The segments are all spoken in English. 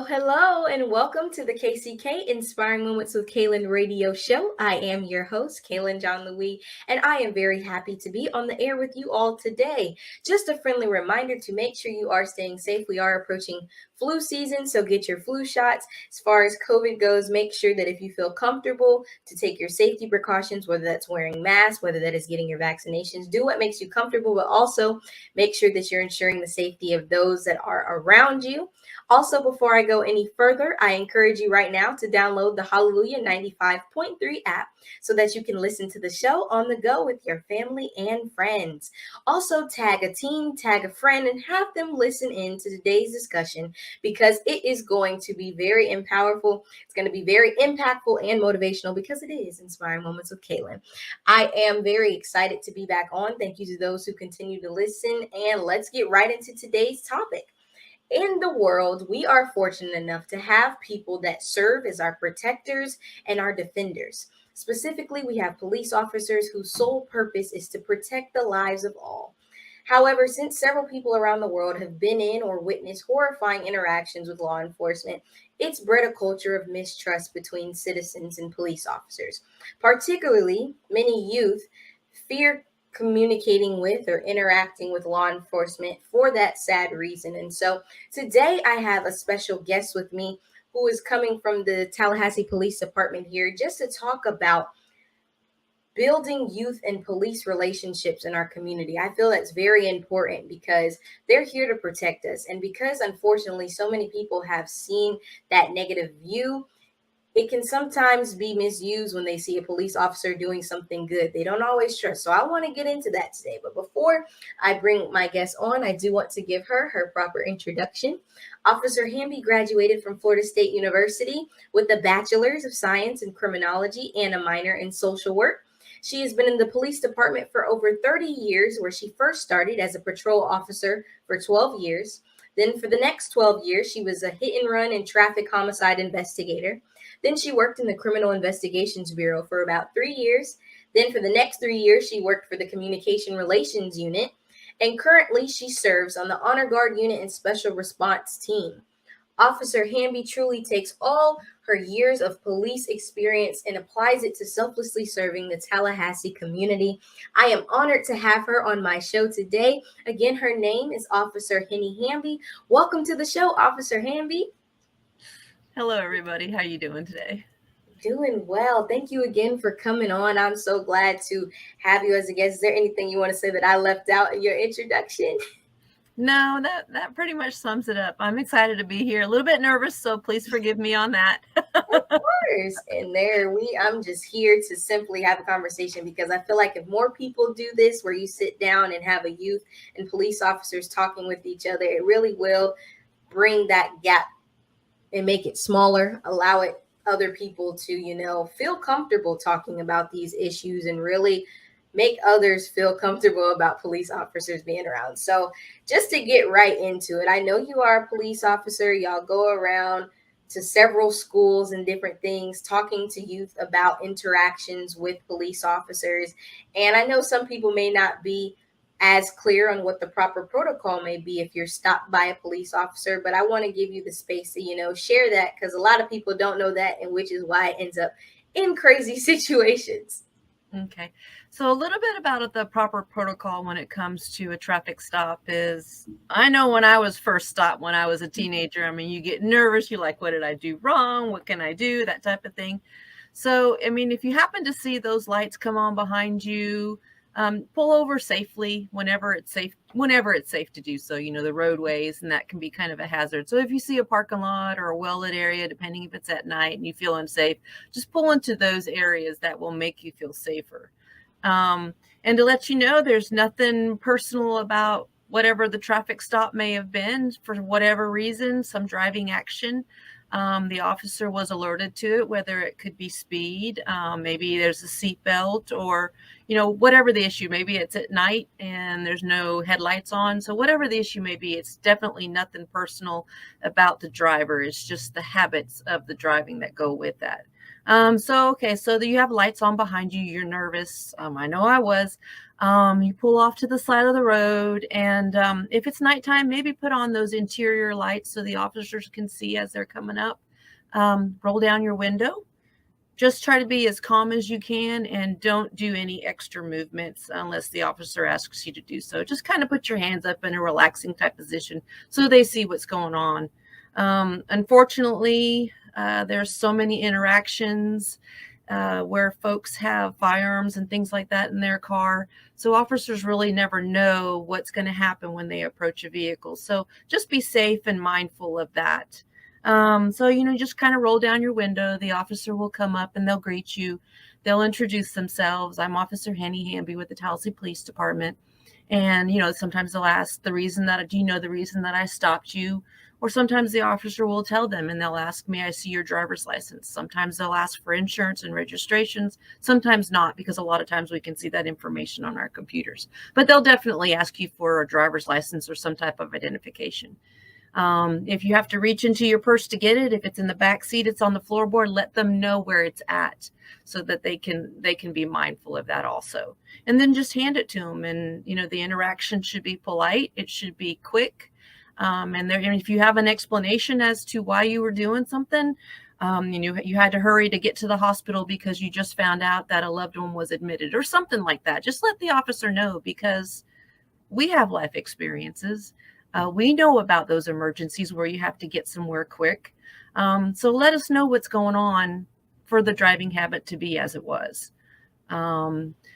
Hello, and welcome to the KCK Inspiring Moments with Kaylin radio show. I am your host, Kaylin John Louis, and I am very happy to be on the air with you all today. Just a friendly reminder to make sure you are staying safe. We are approaching flu season, so get your flu shots. As far as COVID goes, make sure that if you feel comfortable to take your safety precautions, whether that's wearing masks, whether that is getting your vaccinations, do what makes you comfortable, but also make sure that you're ensuring the safety of those that are around you. Also, before I go any further, I encourage you right now to download the Hallelujah 95.3 app so that you can listen to the show on the go with your family and friends. Also, tag a team, tag a friend, and have them listen in to today's discussion because it is going to be very powerful. It's going to be very impactful and motivational because it is Inspiring Moments with Kaylin. I am very excited to be back on. Thank you to those who continue to listen, and let's get right into today's topic. In the world, we are fortunate enough to have people that serve as our protectors and our defenders. Specifically, we have police officers whose sole purpose is to protect the lives of all. However, since several people around the world have been in or witnessed horrifying interactions with law enforcement, it's bred a culture of mistrust between citizens and police officers. Particularly, many youth fear communicating with or interacting with law enforcement for that sad reason. And so today I have a special guest with me who is coming from the Tallahassee Police Department here just to talk about building youth and police relationships in our community. I feel that's very important because they're here to protect us. And because unfortunately so many people have seen that negative view, it can sometimes be misused when they see a police officer doing something good. They don't always trust. So I want to get into that today. But before I bring my guest on, I do want to give her proper introduction. Officer Hamby graduated from Florida State University with a bachelor's of science in criminology and a minor in social work. She has been in the police department for over 30 years, where she first started as a patrol officer for 12 years. Then for the next 12 years, she was a hit and run and traffic homicide investigator. Then she worked in the Criminal Investigations Bureau for about 3 years. Then for the next 3 years, she worked for the Communication Relations Unit. And currently, she serves on the Honor Guard Unit and Special Response Team. Officer Hamby truly takes all her years of police experience and applies it to selflessly serving the Tallahassee community. I am honored to have her on my show today. Again, her name is Officer Henni Hamby. Welcome to the show, Officer Hamby. Hello, everybody. How you doing today? Doing well. Thank you again for coming on. I'm so glad to have you as a guest. Is there anything you want to say that I left out in your introduction? No, that pretty much sums it up. I'm excited to be here. A little bit nervous, so please forgive me on that. Of course. And I'm just here to simply have a conversation because I feel like if more people do this, where you sit down and have a youth and police officers talking with each other, it really will bring that gap and make it smaller, allow it other people to, feel comfortable talking about these issues and really make others feel comfortable about police officers being around. So just to get right into it, I know you are a police officer. Y'all go around to several schools and different things, talking to youth about interactions with police officers. And I know some people may not be as clear on what the proper protocol may be if you're stopped by a police officer, but I want to give you the space to, share that because a lot of people don't know that, and which is why it ends up in crazy situations. Okay. So a little bit about the proper protocol when it comes to a traffic stop is, I know when I was first stopped when I was a teenager, I mean, you get nervous. You're like, what did I do wrong? What can I do? That type of thing. So, I mean, if you happen to see those lights come on behind you, pull over safely whenever it's safe to do so, the roadways, and that can be kind of a hazard. So if you see a parking lot or a well-lit area, depending if it's at night and you feel unsafe, just pull into those areas that will make you feel safer. And to let you know, there's nothing personal about whatever the traffic stop may have been, for whatever reason, some driving action. The officer was alerted to it, whether it could be speed, maybe there's a seatbelt, or, whatever the issue. Maybe it's at night and there's no headlights on. So whatever the issue may be, it's definitely nothing personal about the driver. It's just the habits of the driving that go with that. So you have lights on behind you. You're nervous. I know I was. You pull off to the side of the road, and if it's nighttime, maybe put on those interior lights so the officers can see as they're coming up. Roll down your window. Just try to be as calm as you can, and don't do any extra movements unless the officer asks you to do so. Just kind of put your hands up in a relaxing type position so they see what's going on. Unfortunately, there's so many interactions where folks have firearms and things like that in their car. So officers really never know what's going to happen when they approach a vehicle. So just be safe and mindful of that. Just kind of roll down your window. The officer will come up and they'll greet you. They'll introduce themselves. I'm Officer Henni Hamby with the Tallahassee Police Department. And, sometimes they'll ask do you know the reason that I stopped you? Or sometimes the officer will tell them and they'll ask, may I see your driver's license? Sometimes they'll ask for insurance and registrations. Sometimes not, because a lot of times we can see that information on our computers. But they'll definitely ask you for a driver's license or some type of identification. If you have to reach into your purse to get it, if it's in the back seat, it's on the floorboard, let them know where it's at so that they can be mindful of that also. And then just hand it to them. And, the interaction should be polite. It should be quick. And if you have an explanation as to why you were doing something, you had to hurry to get to the hospital because you just found out that a loved one was admitted or something like that, just let the officer know, because we have life experiences. We know about those emergencies where you have to get somewhere quick. So let us know what's going on for the driving habit to be as it was.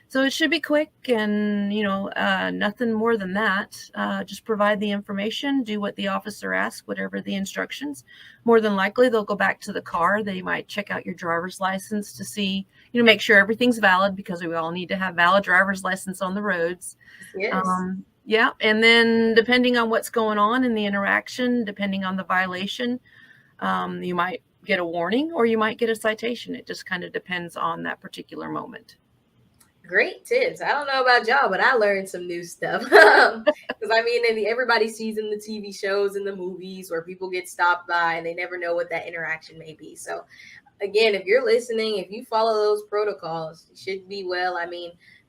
So it should be quick and, nothing more than that. Just provide the information, do what the officer asks, whatever the instructions. More than likely, they'll go back to the car. They might check out your driver's license to see, make sure everything's valid, because we all need to have valid driver's license on the roads. Yes. Yeah. And then depending on what's going on in the interaction, depending on the violation, you might get a warning or you might get a citation. It just kind of depends on that particular moment. Great tips. I don't know about y'all, but I learned some new stuff. Because everybody sees in the TV shows and the movies where people get stopped by and they never know what that interaction may be. So, again, if you're listening, if you follow those protocols, it should be well.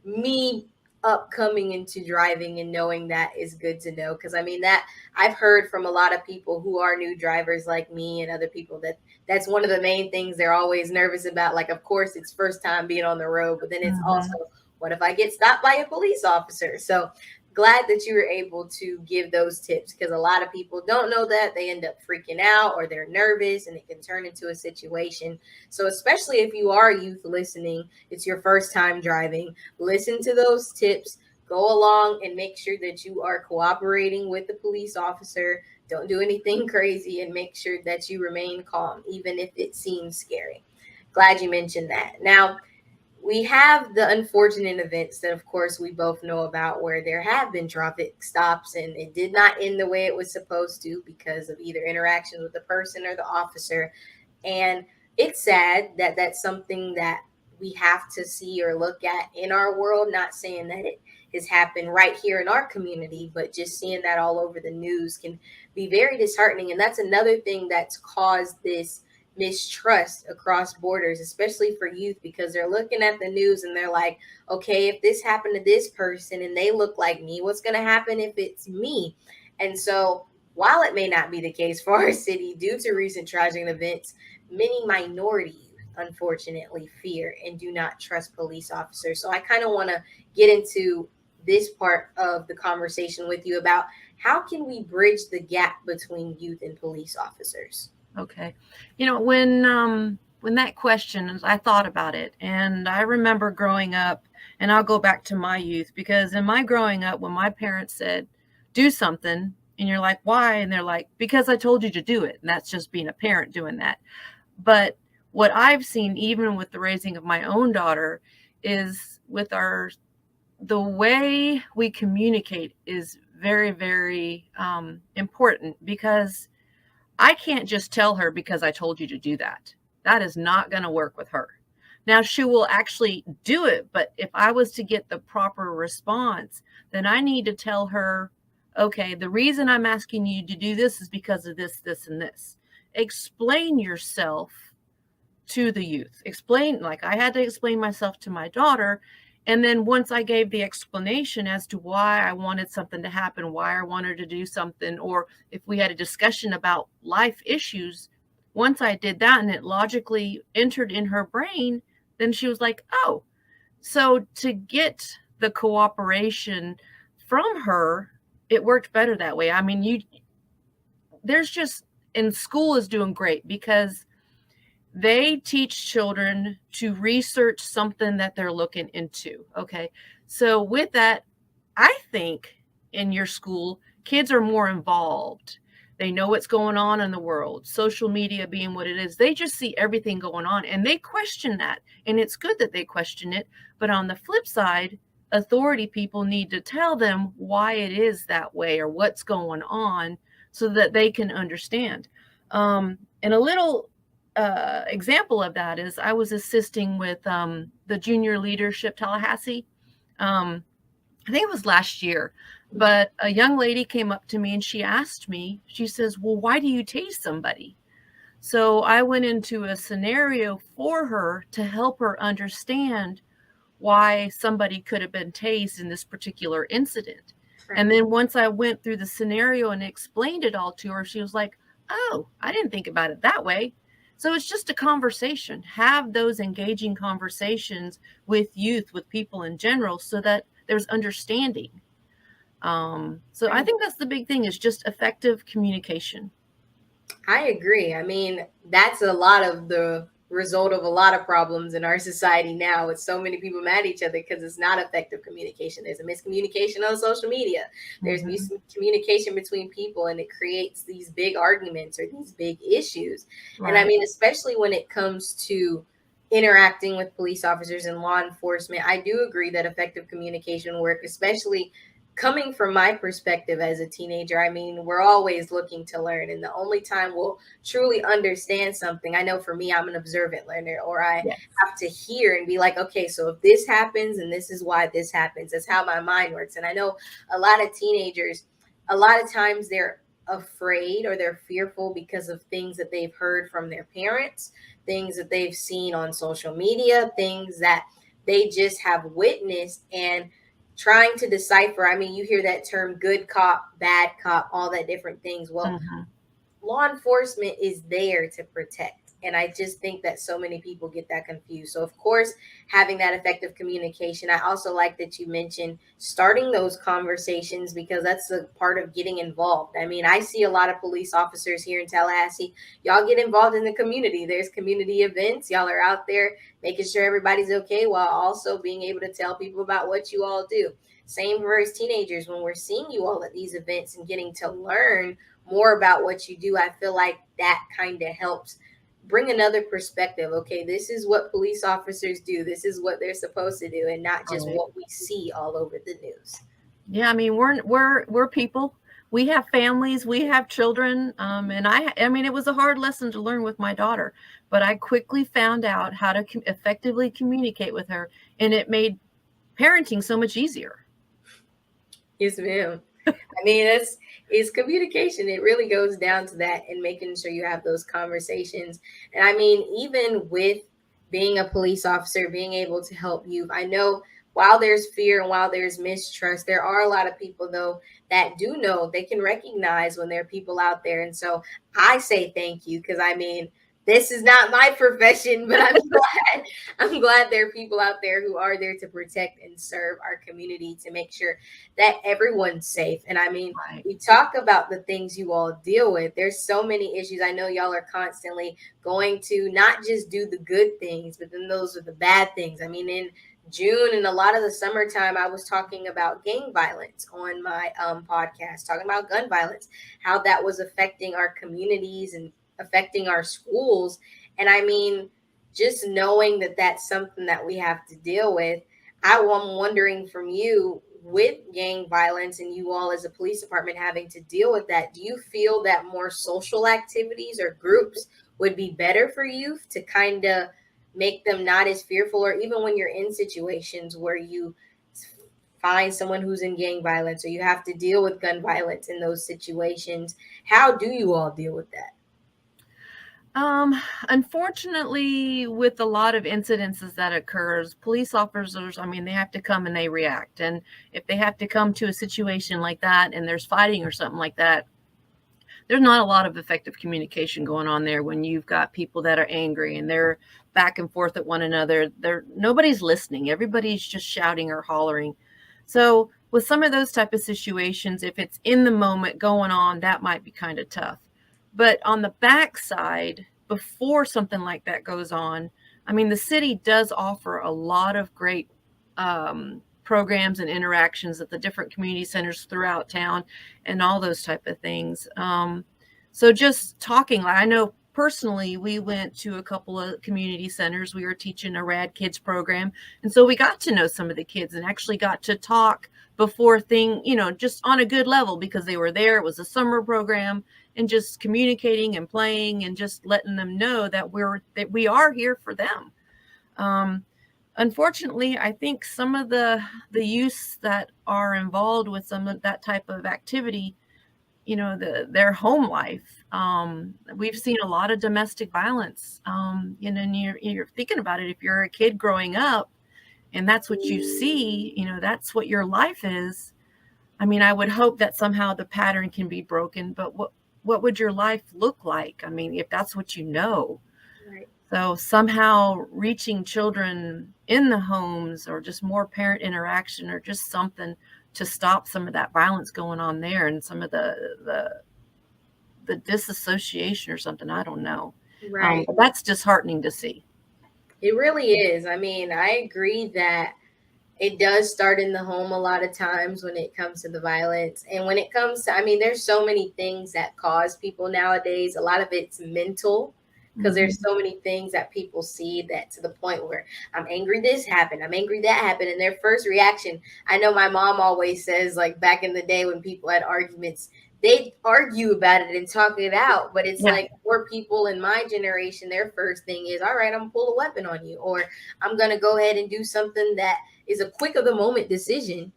Me upcoming into driving and knowing that is good to know, because that I've heard from a lot of people who are new drivers like me and other people that's one of the main things they're always nervous about. Like, of course, it's first time being on the road, but then it's also, what if I get stopped by a police officer? So glad that you were able to give those tips, because a lot of people don't know that. They end up freaking out or they're nervous and it can turn into a situation. So especially if you are a youth listening, it's your first time driving, listen to those tips, go along and make sure that you are cooperating with the police officer. Don't do anything crazy, and make sure that you remain calm, even if it seems scary. Glad you mentioned that. Now, we have the unfortunate events that, of course, we both know about, where there have been traffic stops and it did not end the way it was supposed to because of either interactions with the person or the officer. And it's sad that that's something that we have to see or look at in our world. Not saying that it has happened right here in our community, but just seeing that all over the news can be very disheartening. And that's another thing that's caused this mistrust across borders, especially for youth, because they're looking at the news and they're like, okay, if this happened to this person and they look like me, what's going to happen if it's me? And so, while it may not be the case for our city due to recent tragic events, many minority youth unfortunately fear and do not trust police officers. So I kind of want to get into this part of the conversation with you about how can we bridge the gap between youth and police officers. Okay. When that question, I thought about it, and I remember growing up, and I'll go back to my youth, because in my growing up, when my parents said, do something, and you're like, why? And they're like, because I told you to do it. And that's just being a parent doing that. But what I've seen, even with the raising of my own daughter, is the way we communicate is very, very important, because I can't just tell her because I told you to do that. That is not going to work with her. Now, she will actually do it, but if I was to get the proper response, then I need to tell her, okay, the reason I'm asking you to do this is because of this, this, and this. Explain yourself to the youth. Explain, like I had to explain myself to my daughter. And then once I gave the explanation as to why I wanted something to happen, why I wanted to do something, or if we had a discussion about life issues, once I did that and it logically entered in her brain, then she was like, oh, so to get the cooperation from her, it worked better that way. I mean, there's just, and school is doing great because they teach children to research something that they're looking into. Okay. So with that, I think in your school, kids are more involved. They know what's going on in the world, social media being what it is. They just see everything going on and they question that. And it's good that they question it. But on the flip side, authority people need to tell them why it is that way or what's going on so that they can understand. And a little example of that is I was assisting with the Junior Leadership Tallahassee. I think it was last year, but a young lady came up to me and she asked me, she says, well, why do you tase somebody? So I went into a scenario for her to help her understand why somebody could have been tased in this particular incident. Right. And then once I went through the scenario and explained it all to her, she was like, oh, I didn't think about it that way. So it's just a conversation. Have those engaging conversations with youth, with people in general, so that there's understanding. So I think that's the big thing, is just effective communication. I agree. I mean, that's a lot of the result of a lot of problems in our society now, with so many people mad at each other because it's not effective communication. There's a miscommunication on social media. There's miscommunication between people, and it creates these big arguments or these big issues. Right. And I mean, especially when it comes to interacting with police officers and law enforcement, I do agree that effective communication work, especially coming from my perspective as a teenager. I mean, we're always looking to learn, and the only time we'll truly understand something, I know for me, I'm an observant learner, or I have to hear and be like, okay, so if this happens and this is why this happens, that's how my mind works. And I know a lot of teenagers, a lot of times they're afraid or they're fearful because of things that they've heard from their parents, things that they've seen on social media, things that they just have witnessed, and trying to decipher. I mean, you hear that term good cop, bad cop, all that different things. Well, law enforcement is there to protect. And I just think that so many people get that confused. So, of course, having that effective communication. I also like that you mentioned starting those conversations, because that's a part of getting involved. I mean, I see a lot of police officers here in Tallahassee. Y'all get involved in the community. There's community events. Y'all are out there making sure everybody's okay, while also being able to tell people about what you all do. Same for us teenagers. When we're seeing you all at these events and getting to learn more about what you do, I feel like that kind of helps bring another perspective. Okay, this is what police officers do. This is what they're supposed to do, and not just what we see all over the news. Yeah, I mean, we're people. We have families, we have children, and I mean, it was a hard lesson to learn with my daughter, but I quickly found out how to effectively communicate with her, and it made parenting so much easier. Yes, ma'am. I mean, it's communication. It really goes down to that, and making sure you have those conversations. And I mean, even with being a police officer, being able to help youth, I know while there's fear and while there's mistrust, there are a lot of people, though, that do know, they can recognize when there are people out there. And so I say thank you, because I mean, this is not my profession, but I'm glad there are people out there who are there to protect and serve our community, to make sure that everyone's safe. And I mean, we talk about the things you all deal with. There's so many issues. I know y'all are constantly going to not just do the good things, but then those are the bad things. I mean, in June and a lot of the summertime, I was talking about gang violence on my podcast, talking about gun violence, how that was affecting our communities and affecting our schools. And I mean, just knowing that that's something that we have to deal with. I'm wondering from you, with gang violence and you all as a police department having to deal with that, do you feel that more social activities or groups would be better for youth to kind of make them not as fearful, or even when you're in situations where you find someone who's in gang violence or you have to deal with gun violence in those situations, how do you all deal with that? Unfortunately, with a lot of incidences that occurs, police officers, I mean, they have to come and they react. And if they have to come to a situation like that and there's fighting or something like that, there's not a lot of effective communication going on there when you've got people that are angry and they're back and forth at one another. Nobody's listening. Everybody's just shouting or hollering. So with some of those type of situations, if it's in the moment going on, that might be kind of tough. But on the backside, before something like that goes on, I mean, the city does offer a lot of great programs and interactions at the different community centers throughout town and all those type of things. So just talking, I know personally, we went to a couple of community centers. We were teaching a Rad Kids program. And so we got to know some of the kids and actually got to talk before just on a good level because they were there. It was a summer program, and just communicating and playing and just letting them know that we are here for them. Unfortunately, I think some of the youths that are involved with some of that type of activity, their home life, we've seen a lot of domestic violence. And you're thinking about it. If you're a kid growing up and that's what you see, that's what your life is. I mean, I would hope that somehow the pattern can be broken, but what would your life look like? I mean, if that's what you know. Right. So somehow reaching children in the homes or just more parent interaction or just something to stop some of that violence going on there and some of the disassociation or something. I don't know. Right. But that's disheartening to see. It really is. I mean, I agree that it does start in the home a lot of times when it comes to the violence. And when it comes to, I mean, there's so many things that cause people nowadays. A lot of it's mental because there's so many things that people see that to the point where I'm angry this happened, I'm angry that happened. And their first reaction, I know my mom always says, like back in the day when people had arguments, they argue about it and talk it out. But it's Yeah. like for people in my generation, their first thing is, all right, I'm gonna pull a weapon on you, or I'm gonna go ahead and do something that is a quick of the moment decision,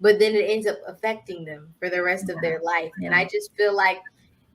but then it ends up affecting them for the rest of their life. And I just feel like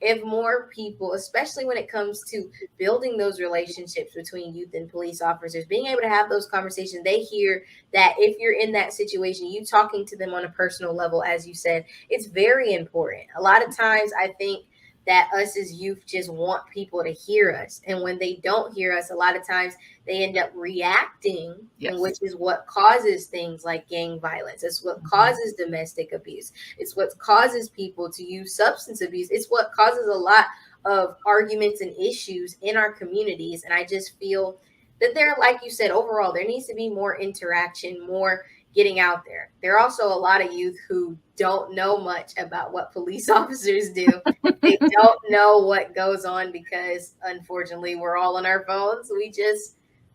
if more people, especially when it comes to building those relationships between youth and police officers, being able to have those conversations, they hear that if you're in that situation, you talking to them on a personal level, as you said, it's very important. A lot of times I think that us as youth just want people to hear us. And when they don't hear us, a lot of times they end up reacting, Yes. and which is what causes things like gang violence. It's what causes domestic abuse. It's what causes people to use substance abuse. It's what causes a lot of arguments and issues in our communities. And I just feel that there, like you said, overall, there needs to be more interaction, more getting out there. There are also a lot of youth who don't know much about what police officers do. They don't know what goes on because unfortunately we're all on our phones.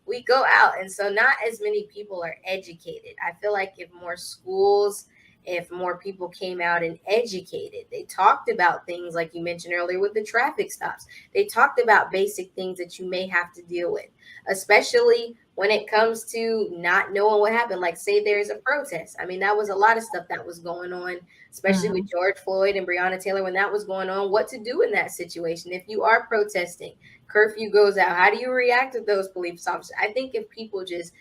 We go out, and so not as many people are educated. I feel like if more schools, if more people came out and educated, they talked about things like you mentioned earlier with the traffic stops. They talked about basic things that you may have to deal with, especially when it comes to not knowing what happened. Like, say there's a protest. I mean, that was a lot of stuff that was going on, especially with George Floyd and Breonna Taylor when that was going on. What to do in that situation if you are protesting, curfew goes out, how do you react to those police officers? I think if people just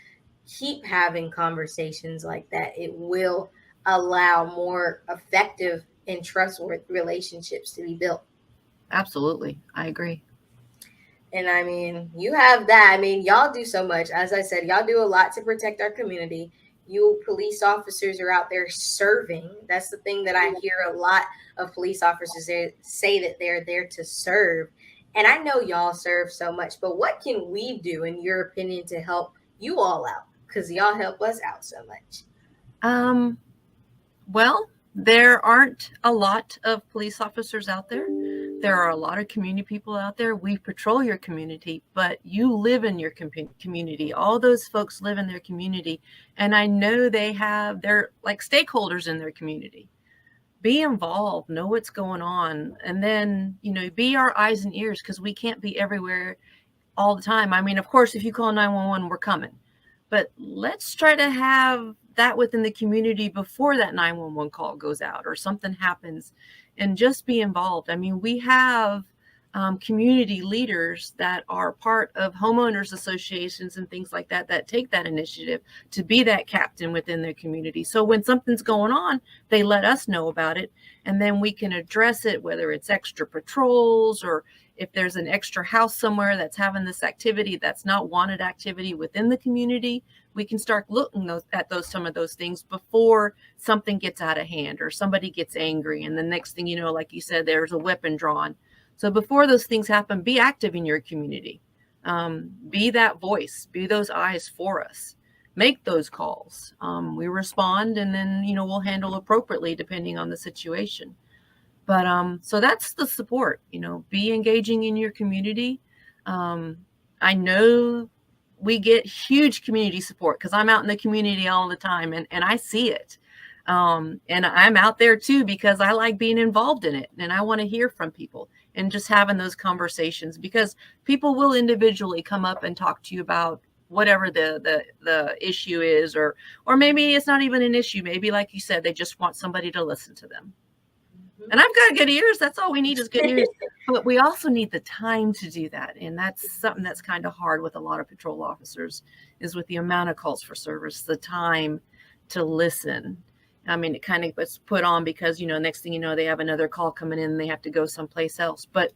keep having conversations like that, it will allow more effective and trustworthy relationships to be built. Absolutely. I agree. And I mean, you have that. I mean, y'all do so much. As I said, y'all do a lot to protect our community. You police officers are out there serving. That's the thing that I hear a lot of police officers say, that they're there to serve. And I know y'all serve so much, but what can we do, in your opinion, to help you all out? Because y'all help us out so much. Well, there aren't a lot of police officers out there. There are a lot of community people out there. We patrol your community, but you live in your community. All those folks live in their community. And I know they're like stakeholders in their community. Be involved, know what's going on, and then, be our eyes and ears, because we can't be everywhere all the time. I mean, of course, if you call 911, we're coming. But let's try to have that within the community before that 911 call goes out or something happens, and just be involved. I mean, we have community leaders that are part of homeowners associations and things like that, that take that initiative to be that captain within their community. So when something's going on, they let us know about it, and then we can address it, whether it's extra patrols or if there's an extra house somewhere that's having this activity that's not wanted activity within the community. We can start looking at some of those things before something gets out of hand or somebody gets angry. And the next thing you know, like you said, there's a weapon drawn. So before those things happen, be active in your community. Be that voice, be those eyes for us. Make those calls. We respond, and then, we'll handle appropriately depending on the situation. But so that's the support, be engaging in your community. I know we get huge community support because I'm out in the community all the time, and I see it. And I'm out there too because I like being involved in it, and I want to hear from people and just having those conversations, because people will individually come up and talk to you about whatever the issue is, or maybe it's not even an issue. Maybe, like you said, they just want somebody to listen to them. And I've got good ears. That's all we need is good ears. But we also need the time to do that. And that's something that's kind of hard with a lot of patrol officers, is with the amount of calls for service, the time to listen. I mean, it kind of gets put on because, next thing you know, they have another call coming in and they have to go someplace else. But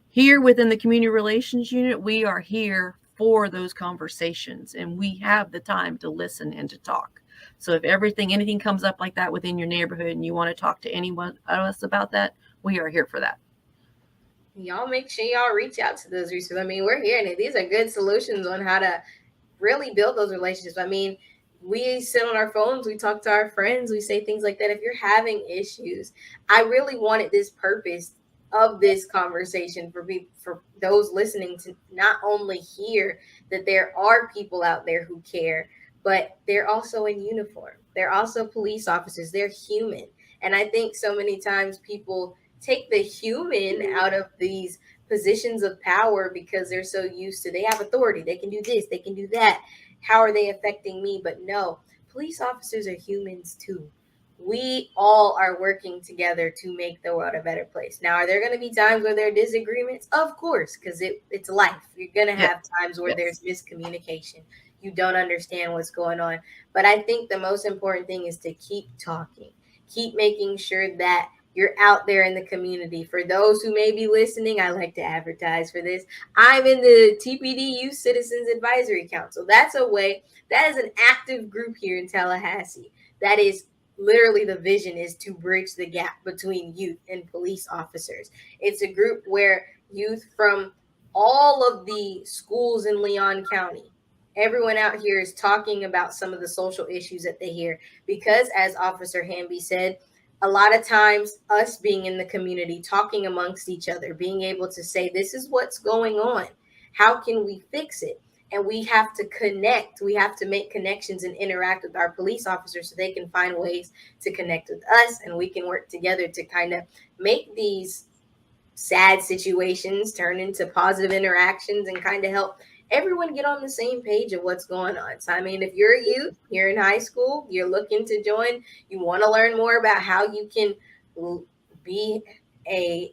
here within the community relations unit, we are here for those conversations, and we have the time to listen and to talk. So if anything comes up like that within your neighborhood and you want to talk to anyone of us about that, we are here for that. Y'all make sure y'all reach out to those resources. I mean, we're hearing it. These are good solutions on how to really build those relationships. I mean, we sit on our phones, we talk to our friends, we say things like that. If you're having issues, I really wanted this purpose of this conversation for those listening to not only hear that there are people out there who care, but they're also in uniform. They're also police officers. They're human. And I think so many times people take the human out of these positions of power because they're so used to, they have authority, they can do this, they can do that. How are they affecting me? But no, police officers are humans too. We all are working together to make the world a better place. Now, are there going to be times where there are disagreements? Of course, because it's life. You're going to have times where there's miscommunication. You don't understand what's going on. But I think the most important thing is to keep talking, keep making sure that you're out there in the community. For those who may be listening, I like to advertise for this. I'm in the TPD Youth Citizens Advisory Council. That's a way, that is an active group here in Tallahassee. That is literally, the vision is to bridge the gap between youth and police officers. It's a group where youth from all of the schools in Leon County, everyone out here is talking about some of the social issues that they hear. Because, as Officer Hamby said, a lot of times us being in the community, talking amongst each other, being able to say, this is what's going on. How can we fix it? And we have to connect. We have to make connections and interact with our police officers so they can find ways to connect with us, and we can work together to kind of make these sad situations turn into positive interactions and kind of help everyone get on the same page of what's going on. So, I mean, if you're a youth, you're in high school, you're looking to join, you want to learn more about how you can be a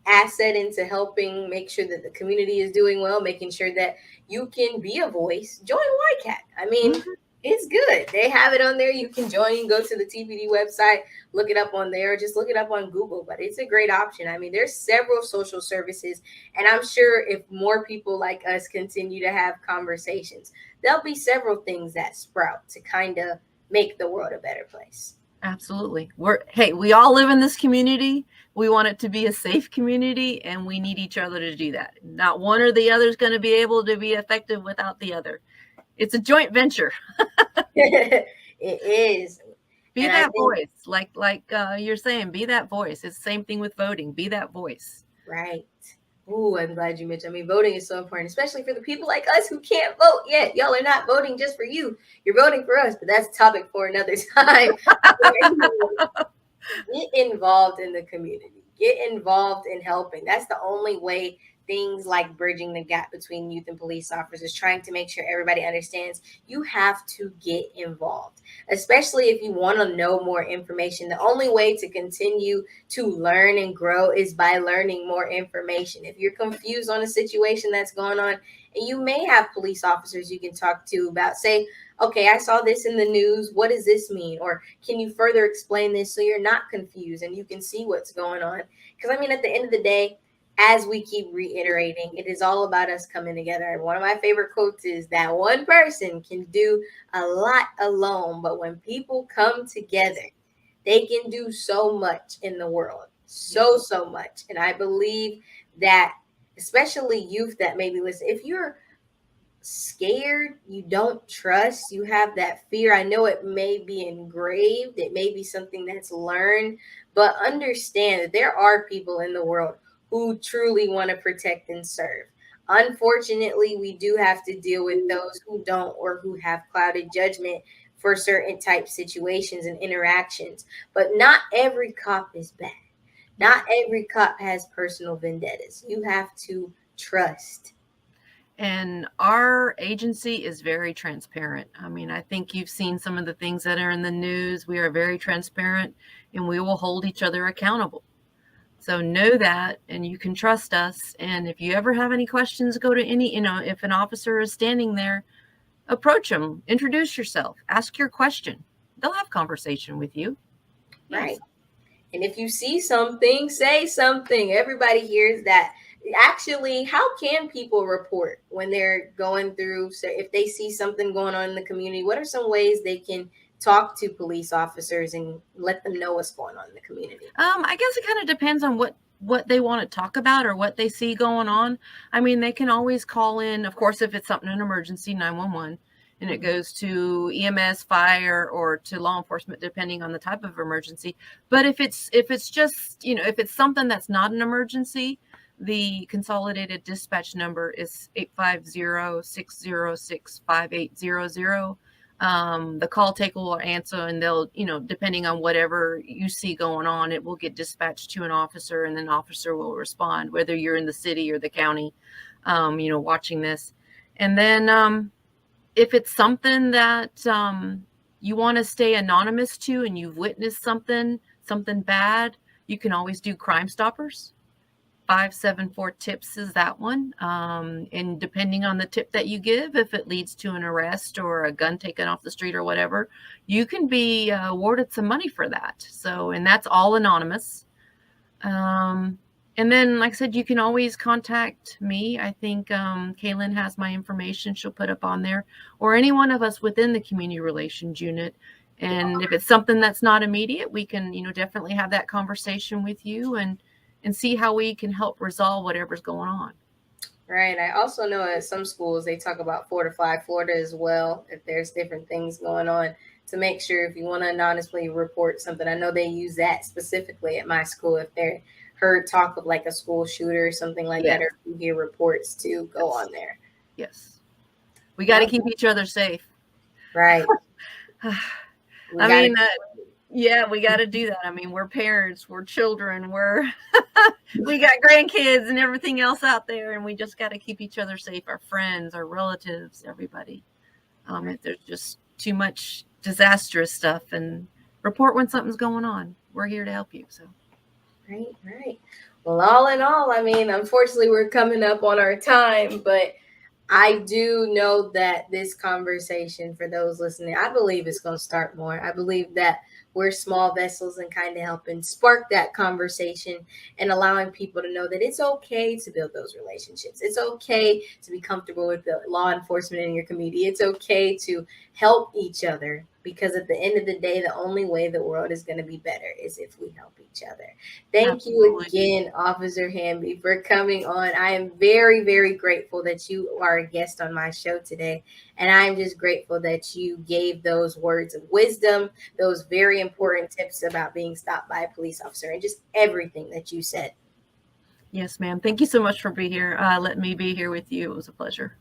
asset into helping make sure that the community is doing well, making sure that you can be a voice, join YCAT. I mean, it's good. They have it on there. You can join, go to the TPD website, look it up on there, just look it up on Google. But it's a great option. I mean, there's several social services, and I'm sure if more people like us continue to have conversations, there'll be several things that sprout to kind of make the world a better place. Absolutely. We all live in this community. We want it to be a safe community, and we need each other to do that. Not one or the other is going to be able to be effective without the other. It's a joint venture. It is. Be that voice, like you're saying, be that voice. It's the same thing with voting. Be that voice. Right. Ooh, I'm glad you mentioned. I mean, voting is so important, especially for the people like us who can't vote yet. Y'all are not voting just for you. You're voting for us, but that's a topic for another time. Get involved in the community, get involved in helping. That's the only way things like bridging the gap between youth and police officers, trying to make sure everybody understands you have to get involved, especially if you want to know more information. The only way to continue to learn and grow is by learning more information. If you're confused on a situation that's going on, and you may have police officers you can talk to about, say, okay, I saw this in the news. What does this mean? Or can you further explain this so you're not confused and you can see what's going on? Because I mean, at the end of the day, as we keep reiterating, it is all about us coming together. One of my favorite quotes is that one person can do a lot alone, but when people come together, they can do so much in the world. So much. And I believe that, especially youth that maybe listen, if you're scared, you don't trust, you have that fear. I know it may be engraved, it may be something that's learned, but understand that there are people in the world who truly want to protect and serve. Unfortunately, we do have to deal with those who don't or who have clouded judgment for certain type situations and interactions. But not every cop is bad. Not every cop has personal vendettas. You have to trust. And our agency is very transparent. I mean, I think you've seen some of the things that are in the news. We are very transparent and we will hold each other accountable. So know that, and you can trust us. And if you ever have any questions, go to any, if an officer is standing there, approach them, introduce yourself, ask your question. They'll have conversation with you. Right. Yes. And if you see something, say something. Everybody hears that. Actually, how can people report when they're going through, so if they see something going on in the community, what are some ways they can talk to police officers and let them know what's going on in the community? I guess it kind of depends on what they want to talk about or what they see going on. I mean, they can always call in, of course, if it's something an emergency, 911, and it goes to EMS, fire, or to law enforcement, depending on the type of emergency. But if it's just, if it's something that's not an emergency, the consolidated dispatch number is 850-606-5800. The call taker will answer, and they'll, depending on whatever you see going on, it will get dispatched to an officer, and then officer will respond, whether you're in the city or the county, watching this. And then if it's something that you want to stay anonymous to, and you've witnessed something bad, you can always do Crime Stoppers. 574 tips is that one. And depending on the tip that you give, if it leads to an arrest or a gun taken off the street or whatever, you can be awarded some money for that. So, and that's all anonymous. And then, like I said, you can always contact me. I think Kaylin has my information. She'll put up on there, or any one of us within the community relations unit. And if it's something that's not immediate, we can, definitely have that conversation with you and see how we can help resolve whatever's going on. Right. I also know at some schools they talk about Fortify Florida as well, if there's different things going on, to make sure if you want to anonymously report something. I know they use that specifically at my school if they're heard talk of like a school shooter or something like that, or if you hear reports to go on there. Yes. We got to keep each other safe. Right. I mean, yeah, we got to do that. I mean, we're parents, we're children, we got grandkids and everything else out there, and we just got to keep each other safe, our friends, our relatives, everybody. If there's just too much disastrous stuff, and report when something's going on. We're here to help you. So. Right. Well, all in all, I mean, unfortunately, we're coming up on our time, but I do know that this conversation, for those listening, I believe it's going to start more. I believe that we're small vessels and kind of helping spark that conversation and allowing people to know that it's okay to build those relationships. It's okay to be comfortable with the law enforcement in your community. It's okay to help each other, because at the end of the day, the only way the world is going to be better is if we help each other. Thank you again, Officer Hamby, for coming on. I am very, very grateful that you are a guest on my show today. And I'm just grateful that you gave those words of wisdom, those very important tips about being stopped by a police officer, and just everything that you said. Yes, ma'am. Thank you so much for being here. Let me be here with you. It was a pleasure.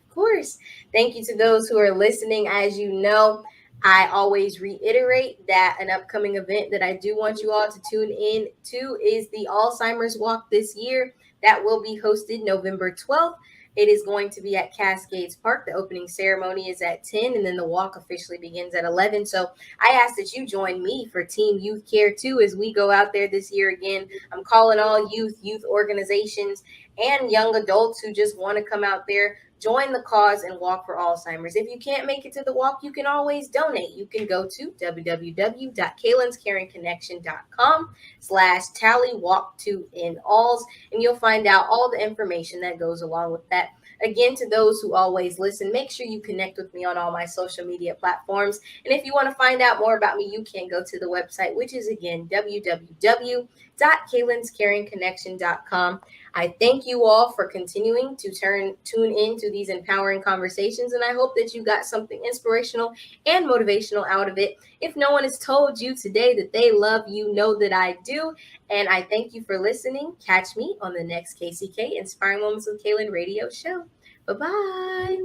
Of course. Thank you to those who are listening. As you know, I always reiterate that an upcoming event that I do want you all to tune in to is the Alzheimer's Walk this year. That will be hosted November 12th. It is going to be at Cascades Park. The opening ceremony is at 10, and then the walk officially begins at 11. So I ask that you join me for Team Youth Care too as we go out there this year again. I'm calling all youth organizations, and young adults who just want to come out there, join the cause and walk for Alzheimer's. If you can't make it to the walk, you can always donate. You can go to www.kaylinscaringconnection.com/tallywalk2in-alls, and you'll find out all the information that goes along with that. Again, to those who always listen, make sure you connect with me on all my social media platforms. And if you want to find out more about me, you can go to the website, which is again www.kaylinscaringconnection.com. I thank you all for continuing to tune in to these empowering conversations, and I hope that you got something inspirational and motivational out of it. If no one has told you today that they love you, know that I do, and I thank you for listening. Catch me on the next KCK Inspiring Moments with Kaylin radio show. Bye bye.